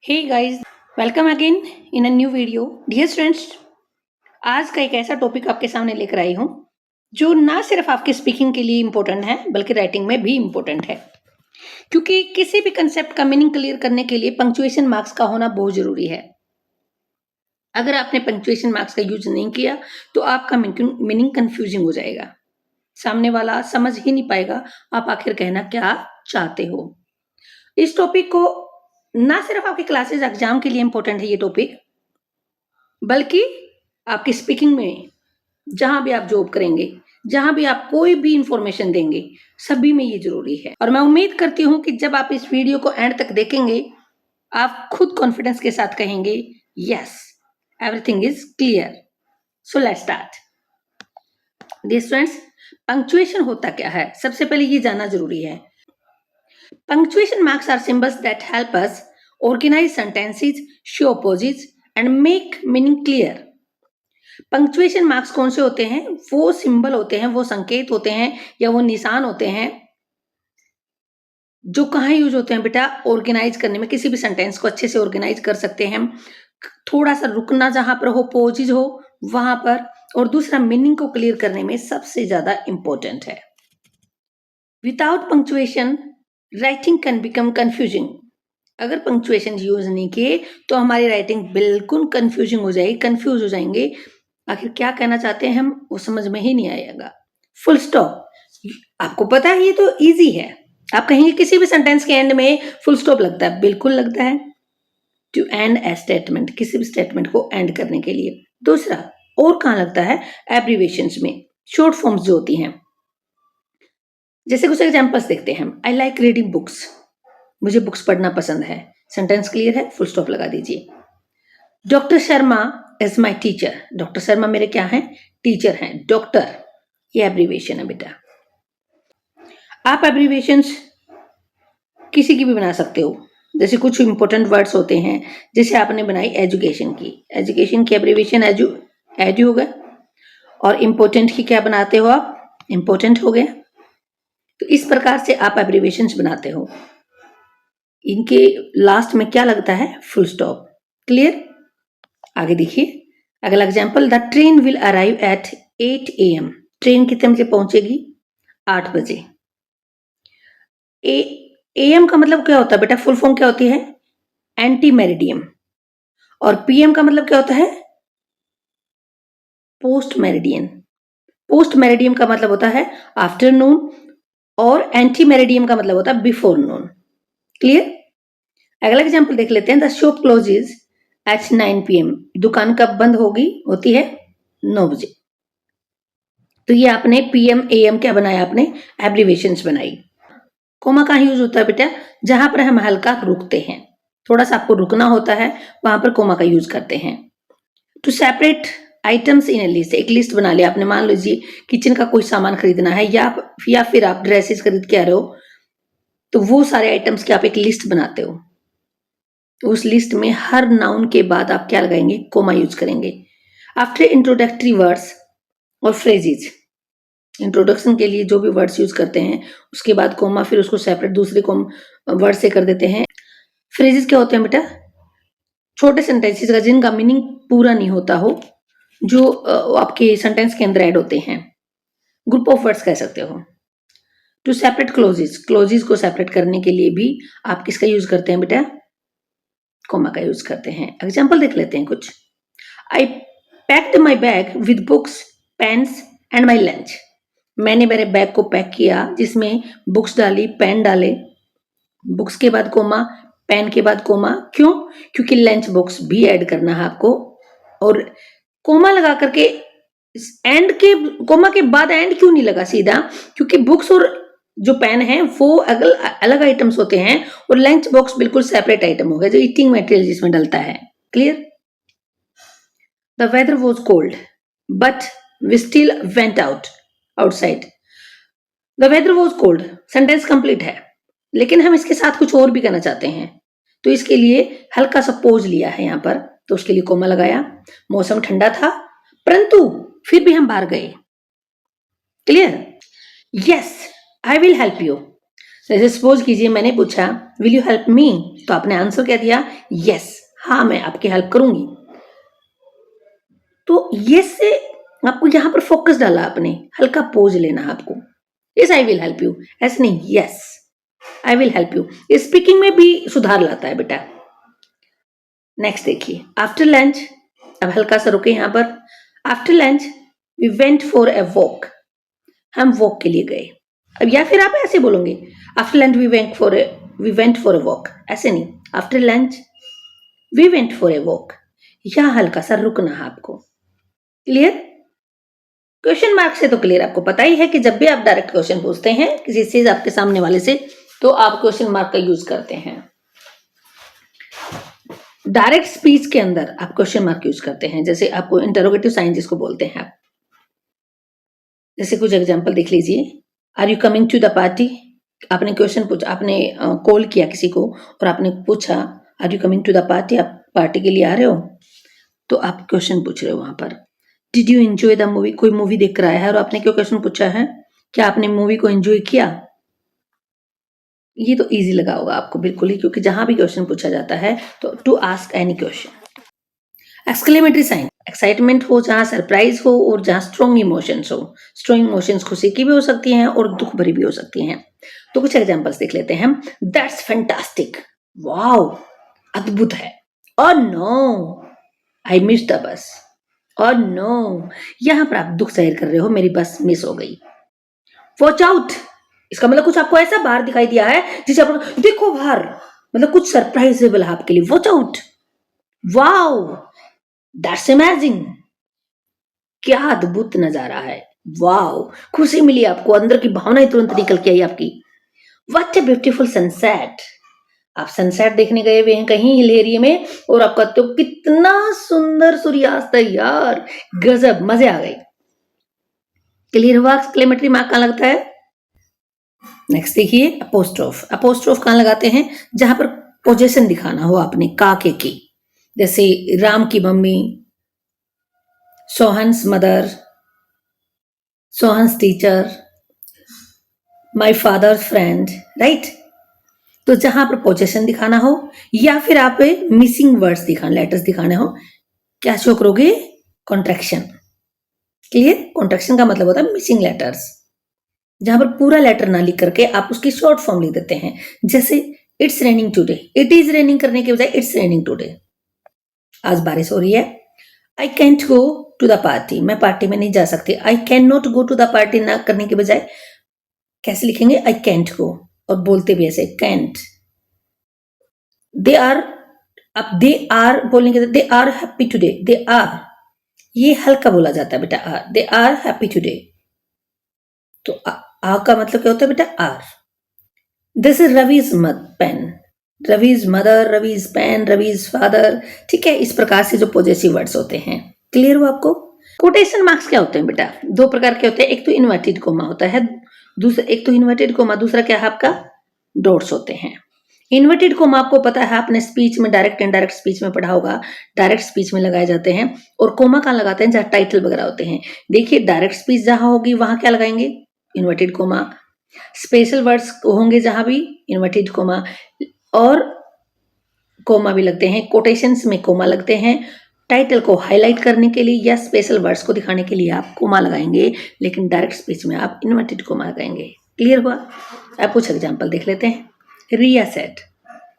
Hey guys, welcome again in a new video. Dear students, आज का एक ऐसा टॉपिक आपके सामने लेकर आई हूँ जो ना सिर्फ आपके स्पीकिंग के लिए इम्पोर्टेंट है बल्कि राइटिंग में भी इम्पोर्टेंट है। क्योंकि किसी भी कंसेप्ट का मीनिंग क्लियर करने के लिए पंक्चुएशन मार्क्स का होना बहुत जरूरी है। अगर आपने पंक्चुएशन मार्क्स का यूज नहीं किया तो आपका मीनिंग कंफ्यूजिंग हो जाएगा, सामने वाला समझ ही नहीं पाएगा आप आखिर कहना क्या चाहते हो। इस टॉपिक को ना सिर्फ आपके क्लासेस एग्जाम के लिए इंपॉर्टेंट है ये टॉपिक, बल्कि आपकी स्पीकिंग में जहां भी आप जॉब करेंगे, जहां भी आप कोई भी इंफॉर्मेशन देंगे, सभी में ये जरूरी है। और मैं उम्मीद करती हूं कि जब आप इस वीडियो को एंड तक देखेंगे आप खुद कॉन्फिडेंस के साथ कहेंगे yes, everything is clear. So let's start. Dear students, punctuation होता क्या है सबसे पहले ये जानना जरूरी है। Punctuation marks are symbols that help us organize sentences, show pauses and make meaning clear. Punctuation marks कौन से होते हैं? वो सिंबल होते हैं, वो संकेत होते हैं या वो निशान होते हैं जो कहाँ यूज होते हैं बेटा? ऑर्गेनाइज करने में, किसी भी सेंटेंस को अच्छे से ऑर्गेनाइज कर सकते हैं। थोड़ा सा रुकना जहां पर हो, पॉजेज हो वहां पर, और दूसरा मीनिंग को क्लियर करने में सबसे ज्यादा इंपॉर्टेंट है। Without punctuation writing can become confusing. अगर पंक्चुएशन यूज नहीं किए तो हमारी राइटिंग बिल्कुल कंफ्यूजिंग हो जाएगी, कंफ्यूज हो जाएंगे, आखिर क्या कहना चाहते हैं हम वो समझ में ही नहीं आएगा। फुल स्टॉप, आपको पता है ये तो इजी है। आप कहेंगे किसी भी सेंटेंस के एंड में फुल स्टॉप लगता है, बिल्कुल लगता है, टू एंड ए स्टेटमेंट, किसी भी स्टेटमेंट को एंड करने के लिए। दूसरा और कहाँ लगता है? एब्रीवेशंस में, शॉर्ट फॉर्म्स जो होती हैं। जैसे कुछ एग्जांपल्स देखते हैं हम। आई लाइक रीडिंग बुक्स, मुझे बुक्स पढ़ना पसंद है। सेंटेंस क्लियर है, फुल स्टॉप लगा दीजिए। Doctor Sharma is my teacher, doctor Sharma मेरे क्या हैं? टीचर हैं। डॉक्टर ये एब्रीवेशन है बेटा। आप एब्रीवेशंस किसी की भी बना सकते हो। जैसे कुछ इंपॉर्टेंट वर्ड्स होते हैं, जैसे आपने बनाई एजुकेशन की, एजुकेशन की एब्रीवेशन एजू हो गया, और इंपॉर्टेंट की क्या बनाते हो आप? इंपॉर्टेंट हो गया। तो इस प्रकार से आप एब्रीवेशंस बनाते हो। इनके लास्ट में क्या लगता है? Full stop. क्लियर? आगे देखिए अगला example. The train will arrive at 8 AM, train कितने बजे पहुंचेगी? 8 बजे। AM का मतलब क्या होता है बेटा? फुल फॉर्म क्या होती है? Anti meridiem. और PM का मतलब क्या होता है? Post meridian. पोस्ट मेरिडियम का मतलब होता है आफ्टरनून, और एंटी मेरिडियम का मतलब होता है बिफोर नून। क्लियर? अगला एग्जांपल देख लेते हैं। The shop closes at 9 PM, दुकान कब बंद होती है? 9 बजे। तो ये आपने PM AM क्या बनाया? आपने एब्रीवेशंस बनाई। कोमा कहाँ यूज होता है बेटा? जहां पर हम हल्का रुकते हैं, थोड़ा सा आपको रुकना होता है, वहां पर कोमा का यूज करते हैं। To separate items in a list, एक लिस्ट बना लिया आपने। मान लीजिए किचन का कोई सामान खरीदना है, या फिर आप ड्रेसेस खरीद के आ रहे हो, तो वो सारे आइटम्स की आप एक लिस्ट बनाते हो। उस लिस्ट में हर नाउन के बाद आप क्या लगाएंगे? कोमा यूज करेंगे। आफ्टर इंट्रोडक्टरी वर्ड्स और फ्रेजेज, इंट्रोडक्शन के लिए जो भी वर्ड्स यूज करते हैं उसके बाद कोमा, फिर उसको सेपरेट दूसरे वर्ड से कर देते हैं। फ्रेजेस क्या होते हैं बेटा? छोटे सेंटेंसेस का जिनका मीनिंग पूरा नहीं होता हो, जो आपके सेंटेंस के अंदर ऐड होते हैं। ग्रुप ऑफ वर्ड्स कह सकते हो। टू सेपरेट क्लोजेस, क्लोजेस को सेपरेट करने के लिए भी आप किसका यूज करते हैं बेटा? कोमा का यूज करते हैं। एग्जाम्पल देख लेते हैं कुछ। I packed my bag with books, pens and my lunch, मैंने मेरे बैग को पैक किया जिसमें बुक्स डाली, पेन डाले। बुक्स के बाद कोमा, पेन के बाद कोमा। क्यों? क्योंकि लंच बॉक्स भी ऐड करना है आपको। और कोमा लगा करके एंड के, कोमा के बाद एंड क्यों नहीं लगा सीधा? क्योंकि बुक्स और जो पेन है वो अलग आइटम्स होते हैं, और लंच बॉक्स बिल्कुल सेपरेट आइटम हो गया जो ईटिंग मटेरियल जिसमें डलता है। Clear? The weather was cold but we still went outside. The weather was cold, sentence complete है, लेकिन हम इसके साथ कुछ और भी करना चाहते हैं, तो इसके लिए हल्का सा पोज लिया है यहाँ पर, तो उसके लिए कोमा लगाया। मौसम ठंडा था परंतु फिर भी हम बाहर गए। Clear? Yes, I will help you. जैसे सपोज कीजिए मैंने पूछा विल यू हेल्प मी, तो आपने आंसर क्या दिया, यस, हाँ मैं आपकी हेल्प करूंगी। तो यस से आपको यहां पर फोकस डाला आपने, हल्का पोज लेना आपको, yes I will help you, ऐसे नहीं, yes I will help you. Speaking में भी सुधार लाता है बेटा। नेक्स्ट देखिए, आफ्टर लंच, अब हल्का सा रुके यहां पर। After lunch we went for a walk, हम वॉक के लिए गए। अब या फिर आप ऐसे बोलोगे after lunch we went for a walk, ऐसे नहीं, after lunch we went for a walk, यहां हल्का सा रुकना है आपको। क्लियर? क्वेश्चन मार्क से तो क्लियर, आपको पता ही है कि जब भी आप डायरेक्ट क्वेश्चन पूछते हैं किसी चीज आपके सामने वाले से, तो आप क्वेश्चन मार्क का यूज करते हैं। डायरेक्ट स्पीच के अंदर आप क्वेश्चन मार्क यूज करते हैं, जैसे आपको इंटरोगेटिव साइन जिसको बोलते हैं आप। जैसे कुछ एग्जांपल देख लीजिए, are you coming to the party, आपने क्वेश्चन पूछा, आपने कॉल किया किसी को और आपने पूछा are you coming to the party, आप पार्टी के लिए आ रहे हो, तो आप क्वेश्चन पूछ रहे हो वहां पर। Did you enjoy the movie, कोई मूवी देख कर आया है और आपने क्यों क्वेश्चन पूछा है, क्या आपने मूवी को एंजॉय किया। ये तो इजी लगा होगा आपको बिल्कुल ही, क्योंकि जहां भी क्वेश्चन पूछा जाता है तो to ask any question. Exclamatory sign, excitement हो जहां, सरप्राइज हो और जहां स्ट्रॉन्ग इमोशंस हो। स्ट्रॉन्ग इमोशंस खुशी की भी हो सकती हैं और दुख भरी भी हो सकती हैं। तो कुछ एग्जांपल्स देख लेते हैं हम। दैट्स फैंटास्टिक, वाओ अद्भुत है। और no I miss the bus, और नो यहां पर आप दुख जाहिर कर रहे हो, मेरी बस मिस हो गई। वॉच आउट, इसका मतलब कुछ आपको ऐसा बाहर दिखाई दिया है जिसे आप देखो बाहर, मतलब कुछ सरप्राइजेबल है आपके लिए। Watch out, wow that's amazing, क्या अद्भुत नजारा है, वाओ खुशी मिली आपको, अंदर की भावनाएं तुरंत निकल के आई आपकी। व्हाट ए ब्यूटीफुल सनसेट, आप सनसेट देखने गए हुए हैं कहीं हिल एरिया में और आप कहते हो कितना सुंदर सूर्यास्त है यार, गजब, मजे आ गए। क्लियर हुआ? एक्सक्लेमेटरी मार्क कहां लगता है? नेक्स्ट देखिए, अपोस्ट्रोफ, अपोस्ट्रोफ कहां लगाते हैं, जहां पर पोजीशन दिखाना हो आपने काके की, जैसे राम की mummy, Sohan's mother, Sohan's teacher, my father friend, right. तो जहां पर पोजीशन दिखाना हो या फिर आप मिसिंग वर्ड्स दिखाना, लेटर्स दिखाने हो, क्या शो करोगे, कॉन्ट्रैक्शन। क्लियर? कॉन्ट्रैक्शन का मतलब होता है मिसिंग लेटर्स, जहां पर पूरा लेटर ना लिख करके आप उसकी शॉर्ट फॉर्म लिख देते हैं। जैसे it's raining today, it is raining करने के बजाय इट्स रेनिंग टुडे, आज बारिश हो रही है। I can't go to the party, मैं पार्टी में नहीं जा सकती। I can not go to the party ना करने के बजाय कैसे लिखेंगे, आई कैंट गो, और बोलते भी ऐसे कैंट। दे आर, अब दे आर बोलने के, they are happy today, they are, ये हल्का बोला जाता है बेटा, are, they are happy today. तो आ का मतलब क्या होता है बेटा, are. This is Ravi's pen, Ravi's mother, Ravi's pen, Ravi's father, ठीक है। इस प्रकार से जो पॉजेसिव वर्ड्स होते हैं, क्लियर हुआ आपको? कोटेशन मार्क्स क्या होते हैं बेटा, दो प्रकार के होते हैं, एक तो इन्वर्टेड कोमा होता है, दूसरा, एक तो इन्वर्टेड कोमा, दूसरा क्या है आपका, डॉट्स होते हैं। इन्वर्टेड कोमा आपको पता है, आपने स्पीच में, डायरेक्ट इनडायरेक्ट स्पीच में पढ़ा होगा, डायरेक्ट स्पीच में लगाए जाते हैं। और कोमा कहां लगाते हैं, जहां टाइटल वगैरह होते हैं। देखिए डायरेक्ट स्पीच जहां होगी वहां क्या लगाएंगे, इन्वर्टेड कोमा। स्पेशल वर्ड्स होंगे जहां भी, इन्वर्टेड कोमा, और कोमा भी लगते हैं। कोटेशंस में कोमा लगते हैं। टाइटल को हाईलाइट करने के लिए या स्पेशल वर्ड्स को दिखाने के लिए आप कोमा लगाएंगे, लेकिन डायरेक्ट स्पीच में आप इन्वर्टेड कोमा लगाएंगे। क्लियर हुआ? आप कुछ एग्जांपल देख लेते हैं। रिया सेड,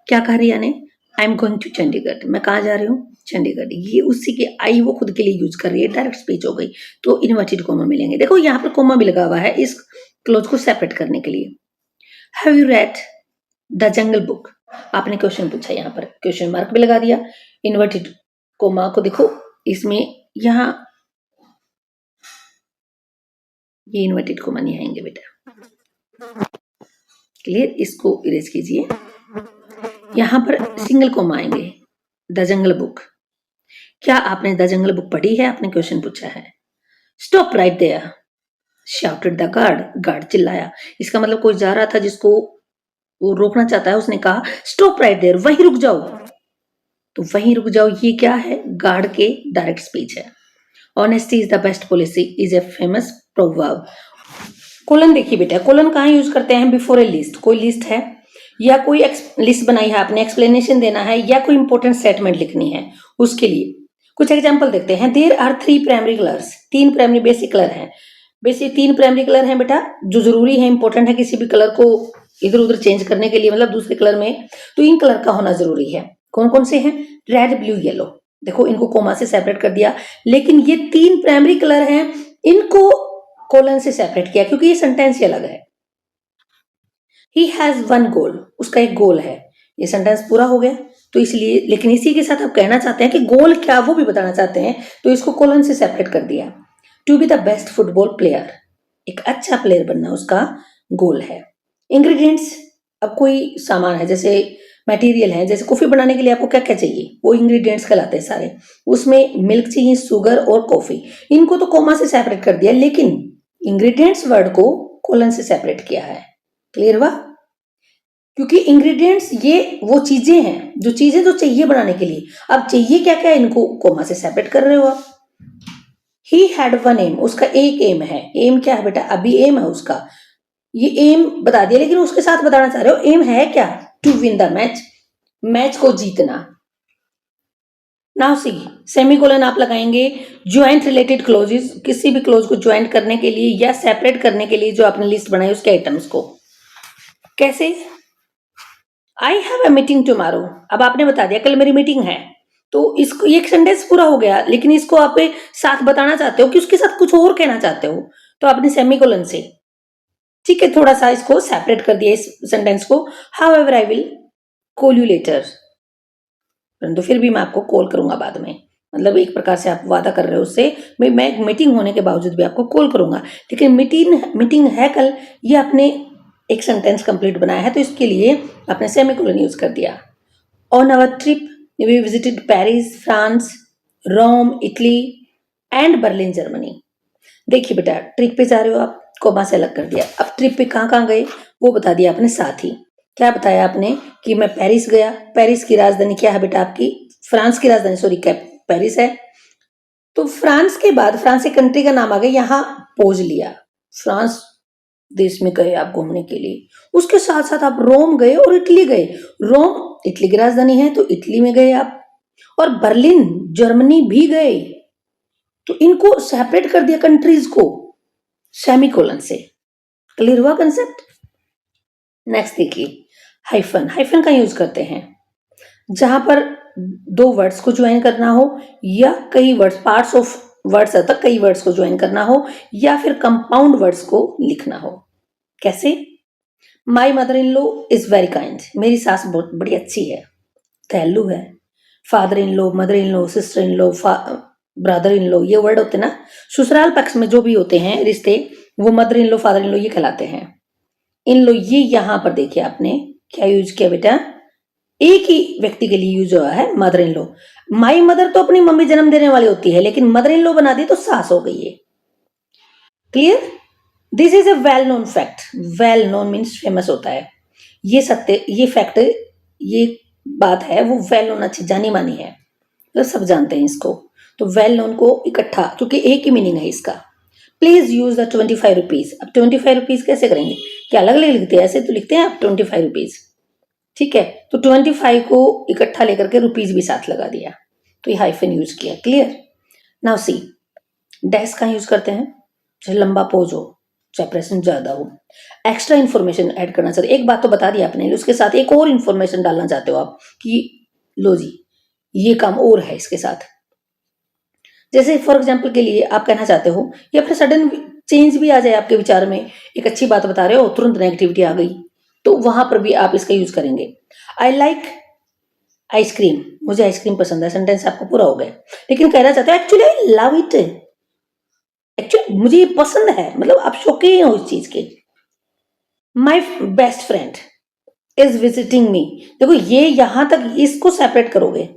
क्या कहा रिया ने, I am going to Chandigarh, मैं कहाँ जा रही हूँ, चंडीगढ़। ये उसी की आई वो खुद के लिए यूज कर रही है, डायरेक्ट स्पीच हो गई, तो इन्वर्टेड कोमा मिलेंगे। देखो यहाँ पर कोमा भी लगा हुआ है इस क्लोज को सेपरेट करने के लिए। Have you read the jungle book, आपने क्वेश्चन पूछा, यहाँ पर क्वेश्चन मार्क भी लगा दिया। इन्वर्टेड कोमा को देखो इसमें, यहाँ ये इन्वर्टेड कोमा नहीं आएंगे बेटा। क्लियर? इसको इरेज कीजिए। यहां पर सिंगल कोमा आएंगे, द जंगल बुक। क्या आपने द जंगल बुक पढ़ी है, आपने क्वेश्चन पूछा है। Stop right there, shouted the guard, guard चिल्लाया। इसका मतलब कोई जा रहा था जिसको वो रोकना चाहता है, उसने कहा स्टॉप राइट देयर, वहीं रुक जाओ। तो वहीं रुक जाओ ये क्या है, गार्ड के डायरेक्ट स्पीच है। Honesty is the best policy is a famous proverb, colon देखिए बेटा, कोलन कहाँ यूज करते हैं? बिफोर ए लिस्ट, कोई लिस्ट है या कोई लिस्ट बनाई है आपने, एक्सप्लेनेशन देना है या कोई इंपॉर्टेंट स्टेटमेंट लिखनी है, उसके लिए कुछ एग्जांपल देखते हैं। There are 3 primary colours, 3 primary basic colour हैं। बेसिक 3 प्राइमरी कलर हैं बेटा, जो जरूरी है, इंपॉर्टेंट है किसी भी कलर को इधर उधर चेंज करने के लिए, मतलब दूसरे कलर में, तो इन कलर का होना जरूरी है। कौन कौन से हैं? Red, blue, yellow. देखो इनको कोमा से सेपरेट कर दिया, लेकिन ये 3 प्राइमरी कलर हैं, इनको कोलन से सेपरेट किया क्योंकि ये सेंटेंस ही अलग है। ही हैज वन गोल, उसका एक गोल है। ये सेंटेंस पूरा हो गया, तो इसलिए, लेकिन इसी के साथ आप कहना चाहते हैं कि गोल क्या वो भी बताना चाहते हैं, तो इसको कोलन से सेपरेट कर दिया। To be the best football player, एक अच्छा प्लेयर बनना उसका गोल है। इंग्रेडिएंट्स, अब कोई सामान है, जैसे मटेरियल है, जैसे कॉफी बनाने के लिए आपको क्या क्या चाहिए, वो इंग्रेडिएंट्स कहलाते हैं सारे। उसमें मिल्क चाहिए, शुगर और कॉफी, इनको तो कोमा से सेपरेट कर दिया, लेकिन इंग्रेडिएंट्स वर्ड को कोलन से सेपरेट किया है। क्लियर हुआ? क्योंकि इंग्रेडिएंट्स ये वो चीजें हैं, जो चीजें तो चाहिए बनाने के लिए, अब चाहिए क्या क्या, इनको कोमा से सेपरेट कर रहे हो आप। ही हैड वन एम, उसका एक एम है। एम क्या है बेटा? अभी एम है उसका, ये एम बता दिया, लेकिन उसके साथ बताना चाह रहे हो एम है क्या? To win the match, match को जीतना। नाउ सी, सेमीकोलन आप लगाएंगे ज्वाइंट रिलेटेड क्लोजेस, किसी भी क्लोज को ज्वाइंट करने के लिए या सेपरेट करने के लिए जो आपने लिस्ट बनाई उसके आइटम्स को। कैसे? I have a meeting tomorrow, अब आपने बता दिया कल मेरी मीटिंग है, तो इसको एक सेंटेंस पूरा हो गया, लेकिन इसको आप साथ बताना चाहते हो कि उसके साथ कुछ और कहना चाहते हो, तो आपने सेमीकोलन से, ठीक है, थोड़ा सा इसको सेपरेट कर दिया इस सेंटेंस को। How ever I will call you later, परंतु फिर भी मैं आपको कॉल करूंगा बाद में, मतलब एक प्रकार से आप वादा कर रहे हो उससे, मैं मीटिंग होने के बावजूद भी आपको कॉल करूंगा, लेकिन मीटिंग है कल, ये आपने एक सेंटेंस कंप्लीट बनाया है, तो इसके लिए आपने सेमीकोलन यूज कर दिया। On our trip we visited Paris, France, Rome, Italy and Berlin, Germany. देखिए बेटा, ट्रिप पे जा रहे हो आप, कोमा से अलग कर दिया। अब ट्रिप पे कहाँ कहाँ गए वो बता दिया आपने साथ ही। क्या बताया आपने? कि मैं पेरिस गया। पेरिस की राजधानी क्या है बेटा आपकी? फ्रांस की राजधानी, सॉरी, क्या पेरिस है। तो फ्रांस के बाद, फ्रांस एक कंट्री का नाम आ गया, यहाँ पोज लिया, फ्रांस देश में गए आप घूमने के लिए। उसके साथ साथ आप रोम गए और इटली गए। रोम इटली की राजधानी है, तो इटली में गए आप, और बर्लिन जर्मनी भी गए, तो इनको सेपरेट कर दिया कंट्रीज को सेमीकोलन से। क्लियर हुआ कंसेप्ट? नेक्स्ट देखिए, हाइफन। हाइफन का यूज करते हैं जहां पर 2 वर्ड्स को ज्वाइन करना हो, या कई वर्ड्स, पार्ट्स ऑफ वर्ड्स तक कई वर्ड्स को ज्वाइन करना हो, या फिर कंपाउंड वर्ड्स को लिखना हो। कैसे? My mother in law is very kind, मेरी सास बहुत बड़ी अच्छी है, दयालु है। Father in law, mother in law, sister in law, brother in law, ये वर्ड होते हैं ना, ससुराल पक्ष में जो भी होते हैं रिश्ते, वो mother in law, father in law, ये कहलाते हैं। इन लो, ये यहां पर देखिए आपने क्या यूज किया बेटा, एक ही व्यक्ति के लिए यूज हुआ है, mother in law. My mother तो अपनी मम्मी जन्म देने वाली होती है, लेकिन मदर इन लॉ बना दी तो सास हो गई है। Clear? This is a well known fact. Well known means famous होता है, ये सत्य, ये फैक्ट, ये बात है वो वेल नोन, अच्छी जानी मानी है, तो सब जानते हैं इसको। तो वेल नोन को इकट्ठा, क्योंकि एक ही मीनिंग है इसका। Please use the 25 rupees. अब 25 रुपीज कैसे करेंगे? क्या अलग अलग लिखते हैं? ऐसे तो लिखते हैं आप 25 रुपीज, ठीक है, तो 25 को इकट्ठा लेकर के रुपीज भी साथ लगा दिया, तो ये हाइफन यूज किया। क्लियर? नाउ सी, डैश का यूज करते हैं चाहे लंबा पोज हो, चाहे प्रेजेंट ज्यादा हो, एक्स्ट्रा इन्फॉर्मेशन ऐड करना चाहते, एक बात तो बता दी आपने, उसके साथ एक और इन्फॉर्मेशन डालना चाहते हो आप कि लो जी ये काम और है इसके साथ। जैसे फॉर एग्जाम्पल के लिए आप कहना चाहते हो, या फिर सडन चेंज भी आ जाए आपके विचार में, एक अच्छी बात बता रहे हो, तुरंत नेगेटिविटी आ गई, तो वहां पर भी आप इसका यूज करेंगे। आई लाइक आइसक्रीम, मुझे आइसक्रीम पसंद है, सेंटेंस आपको पूरा हो गया, लेकिन कहना चाहते हो actually I love it, actually मुझे ये पसंद है, मतलब आप शौकीन हो इस चीज के। My best friend is visiting me, देखो ये यहां तक इसको सेपरेट करोगे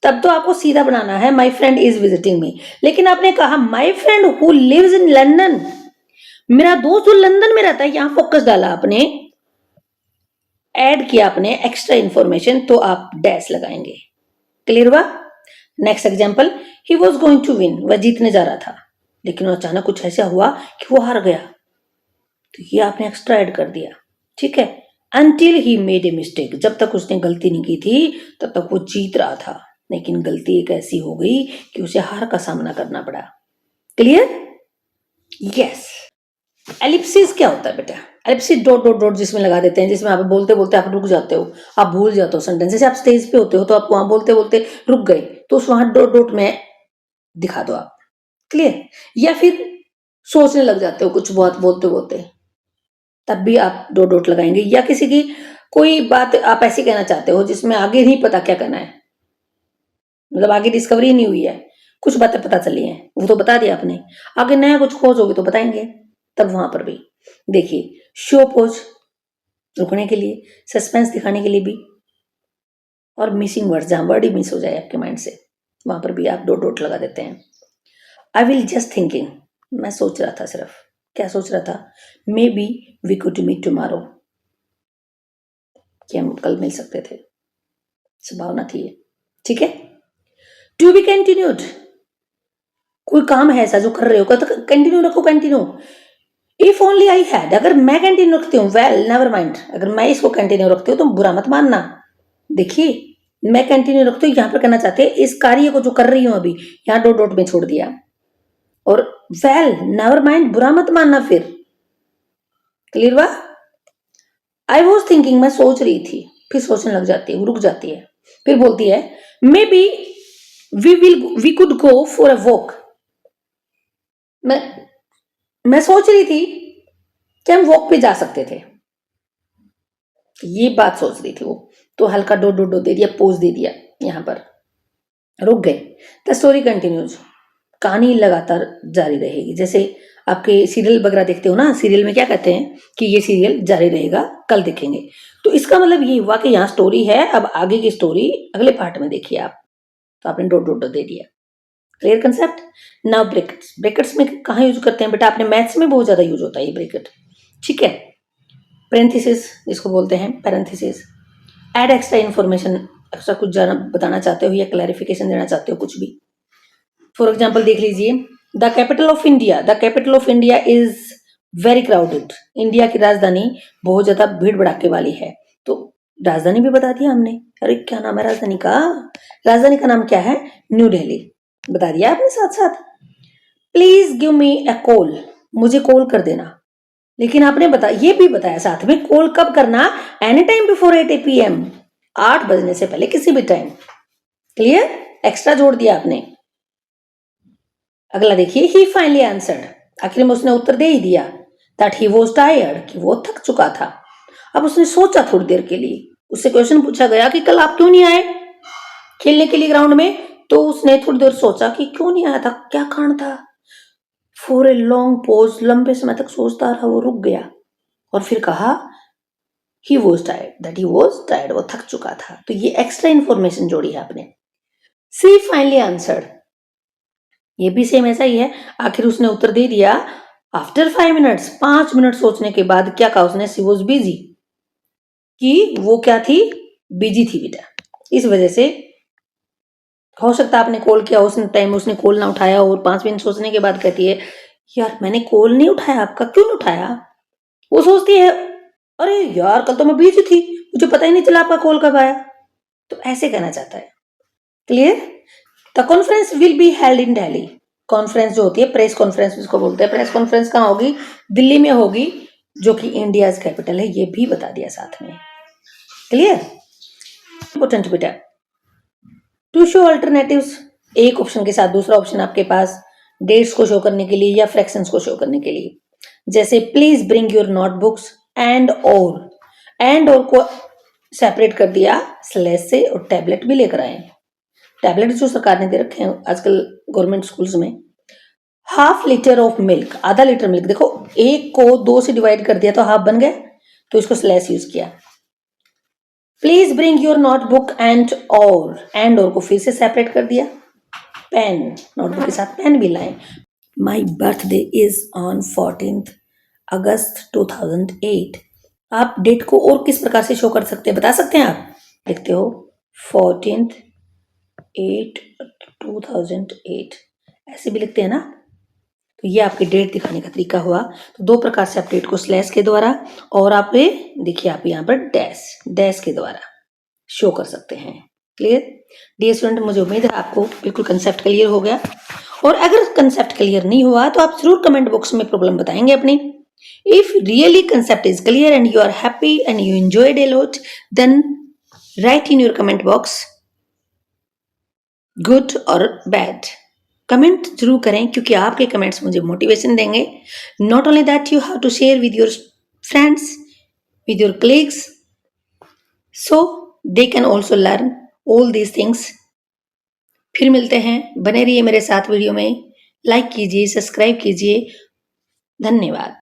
तब तो आपको सीधा बनाना है my friend is visiting me, लेकिन आपने कहा my friend who lives in London, मेरा दोस्त जो लंदन में रहता है, यहां फोकस डाला आपने, ऐड किया आपने एक्स्ट्रा इंफॉर्मेशन, तो आप डैश लगाएंगे। क्लियर हुआ? Next example, he was going to win, वह जीतने जा रहा था, लेकिन अचानक कुछ ऐसा हुआ कि वो हार गया। तो ये आपने एक्स्ट्रा ऐड कर दिया, ठीक है। Until he made a mistake, जब तक उसने गलती नहीं की थी तब तक वो जीत रहा था, लेकिन गलती एक ऐसी हो गई कि उसे हार का सामना करना पड़ा। क्लियर? यस। एलिप्सिस क्या होता है बेटा? एलिप्सिस डॉट डॉट डॉट जिसमें लगा देते हैं, जिसमें आप बोलते बोलते आप रुक जाते हो, आप भूल जाते हो सेंटेंस। जैसे आप स्टेज पे होते हो तो आप वहां बोलते बोलते रुक गए, तो उस वहां डॉट डॉट में दिखा दो आप। क्लियर? या फिर सोचने लग जाते हो कुछ बात बोलते बोलते, तब भी आप डॉट डॉट लगाएंगे। या किसी की कोई बात आप ऐसी कहना चाहते हो जिसमें आगे नहीं पता क्या करना है, मतलब आगे डिस्कवरी नहीं हुई है, कुछ बातें पता चली हैं, वो तो बता दिया आपने, आगे नया कुछ खोज होगी तो बताएंगे, तब वहां पर भी देखिए शो पोज रुकने के लिए, सस्पेंस दिखाने के लिए भी, और मिसिंग वर्ड जहां वर्ड ही मिस हो जाए आपके माइंड से, वहां पर भी आप डॉट डॉट लगा देते हैं। आई विल जस्ट थिंकिंग, मैं सोच रहा था सिर्फ, क्या सोच रहा था? Maybe we could meet tomorrow, कि हम कल मिल सकते थे, संभावना थी ये, ठीक है। टू बी कंटिन्यूड, कोई काम है ऐसा जो कर रहे हो तो कंटिन्यू रखो, continue. If only I had, अगर मैं कंटिन्यू रखती हूँ, वेल नेवर माइंड, अगर मैं इसको कंटिन्यू रखती हूँ तो बुरा मत मानना। देखिए मैं कंटिन्यू रखती हूँ, यहां पर करना चाहते हैं इस कार्य को जो कर रही हूं अभी, यहां डॉट डॉट में छोड़ दिया, और वेल नेवर माइंड बुरा मत मानना फिर। क्लियर हुआ? आई वॉज थिंकिंग, मैं सोच रही थी, फिर सोचने लग जाती है, रुक जाती है, फिर बोलती है maybe we could go for a walk, मैं सोच रही थी कि हम वॉक पे जा सकते थे, ये बात सोच रही थी वो, तो हल्का डो डो डो दे दिया, पोज दे दिया, यहां पर रुक गए। द स्टोरी कंटिन्यूज, कहानी लगातार जारी रहेगी। जैसे आपके सीरियल वगैरह देखते हो ना, सीरियल में क्या कहते हैं कि ये सीरियल जारी रहेगा, कल देखेंगे, तो इसका मतलब ये हुआ कि यहाँ स्टोरी है, अब आगे की स्टोरी अगले पार्ट में देखिए आप, तो आपने डॉट डॉट दे दिया। Clear concept? Now brackets, brackets में कहाँ यूज करते हैं बेटा? आपने मैथ्स में बहुत ज्यादा यूज होता है ये ब्रैकेट, ठीक है। पैरेंथेसिस जिसको बोलते हैं, parenthesis, add extra information, extra कुछ जाना बताना चाहते हो या क्लैरिफिकेशन देना चाहते हो कुछ भी। फॉर एग्जाम्पल देख लीजिए, the capital of India, the capital of India is very crowded, India की राजधानी बहुत ज्यादा भीड़ भड़ाके वाली है, तो राजधानी भी बता दिया हमने। अरे क्या नाम है राजधानी का? राजधानी का नाम क्या है? न्यू दिल्ली, बता दिया आपने साथ साथ। Please give me a call, मुझे कॉल कर देना, लेकिन आपने ये भी बताया साथ में कॉल कब करना? एनी टाइम बिफोर 8 PM, 8 बजने से पहले किसी भी टाइम। क्लियर? एक्स्ट्रा जोड़ दिया आपने। अगला देखिए, ही फाइनली आंसर्ड, आखिर में उसने उत्तर दे ही दिया, दैट ही वाज टायर्ड, कि वो थक चुका था। अब उसने सोचा थोड़ी देर के लिए, उससे क्वेश्चन पूछा गया कि कल आप क्यों नहीं आए खेलने के लिए ग्राउंड में, तो उसने थोड़ी देर सोचा कि क्यों नहीं आया था, क्या कारण था। फॉर ए लॉन्ग पोज, लंबे समय तक सोचता रहा, वो रुक गया, और फिर कहा he was tired, that he was tired, वो थक चुका था। तो ये एक्स्ट्रा इंफॉर्मेशन जोड़ी है आपने। सी फाइनली आंसर्ड, ये भी सेम ऐसा ही है, आखिर उसने उत्तर दे दिया। आफ्टर 5 मिनट्स, 5 मिनट सोचने के बाद क्या कहा उसने? सी वॉज बिजी, कि वो क्या थी? बिजी थी बेटा। इस वजह से हो सकता है आपने कॉल किया, उस टाइम उसने कॉल ना उठाया, और 5 मिनट सोचने के बाद कहती है यार मैंने कॉल नहीं उठाया आपका, क्यों नहीं उठाया? वो सोचती है अरे यार कल तो मैं बिजी थी, मुझे पता ही नहीं चला आपका कॉल कब आया, तो ऐसे कहना चाहता है। Clear? The conference will be held in Delhi, conference जो होती है, प्रेस कॉन्फ्रेंस जिसको बोलते हैं, प्रेस कॉन्फ्रेंस कहाँ होगी? दिल्ली में होगी, जो कि इंडिया कैपिटल है, ये भी बता दिया साथ में। क्लियर? इंपॉर्टेंट बेटा, टू शो अल्टरनेटिव्स, एक ऑप्शन के साथ दूसरा ऑप्शन आपके पास, डेट्स को शो करने के लिए या फ्रैक्शंस को शो करने के लिए। जैसे please bring your notebooks and और को सेपरेट कर दिया स्लैश से, और टैबलेट भी लेकर आए। टैबलेट जो सरकार ने दे रखे हैं आजकल गवर्नमेंट स्कूल्स में। हाफ लीटर ऑफ मिल्क, आधा लीटर मिल्क, देखो एक को 2 से डिवाइड कर दिया तो हाफ बन गया, तो इसको स्लैश यूज किया। Please bring your notebook and और को फिर से सेपरेट कर दिया। पेन, नोटबुक के साथ पेन भी लाए। My birthday is on 14th अगस्त 2008, आप डेट को और किस प्रकार से शो कर सकते हैं, बता सकते हैं आप? लिखते हो 14/8/2008, ऐसे भी लिखते हैं ना, तो ये आपकी डेट दिखाने का तरीका हुआ। तो दो प्रकार से आप डेट को स्लैश के द्वारा और आप देखिए आप यहाँ पर डैश के द्वारा शो कर सकते हैं। क्लियर? डियर स्टूडेंट, मुझे उम्मीद है आपको बिल्कुल कंसेप्ट क्लियर हो गया, और अगर कंसेप्ट क्लियर नहीं हुआ तो आप जरूर कमेंट बॉक्स में प्रॉब्लम बताएंगे अपनी। If really concept is clear and you are happy and you enjoyed a lot, then write in your comment box good or bad. Comment जरूर करें, क्योंकि आपके कमेंट्स मुझे मोटिवेशन देंगे। Not only that, you have to share with your friends, with your colleagues, so they can also learn all these things. फिर मिलते हैं, बने रहिए मेरे साथ वीडियो में, लाइक कीजिए, सब्सक्राइब कीजिए। धन्यवाद।